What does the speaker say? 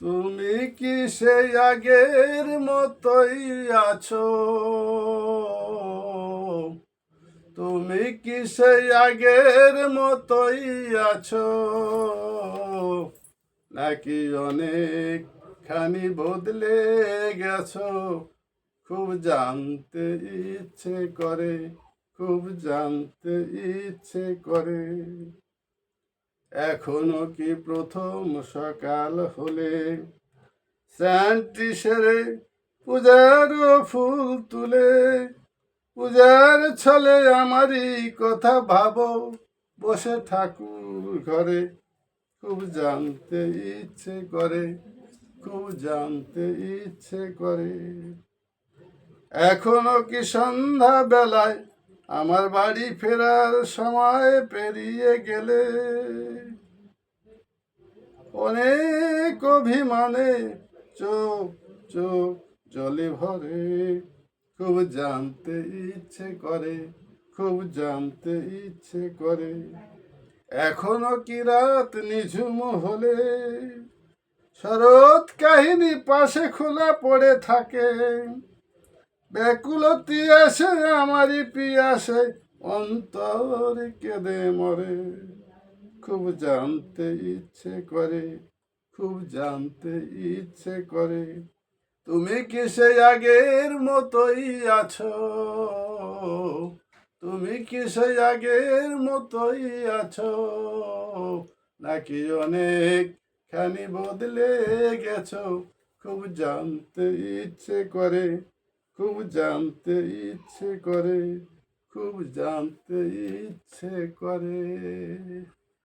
তুমি কি সেই আগের মতোই আছো? তুমি কি সেই আগের মতোই আছো, নাকি অনেকখানি বদলে গেছো? খুব জানতে ইচ্ছে করে, খুব জানতে ইচ্ছে করে। এখনো কি প্রথম সকাল হলে স্যান্টি সেরে পূজার ফুল তুলে পূজার ছলে আমারই কথা ভাবো বসে ঠাকুর ঘরে? খুব জানতে ইচ্ছে করে, খুব জানতে ইচ্ছে করে। এখনো কি সন্ধ্যা বেলায় আমার বাড়ি ফেরার সময় পেরিয়ে গেলে? অনেক অভিমানে চোখ চোখ জলে ভরে। খুব জানতে ইচ্ছে করে, খুব জানতে ইচ্ছে করে। এখনো কি রাত নিঝুম হলে শরৎ কাহিনী পাশে খোলা পড়ে থাকে? ব্যাকুলতি আসে আমারই পিয়াসে, অন্তর কেঁদে মরে। খুব জানতে ইচ্ছে করে, খুব জানতে ইচ্ছে করে। তুমি কি সেই আগের মতোই আছো? তুমি কি সেই আগের মতোই আছো, নাকি অনেকখানি বদলে গেছো? খুব জানতে ইচ্ছে করে, খুব জানতে ইচ্ছে করে, খুব জানতে ইচ্ছে করে।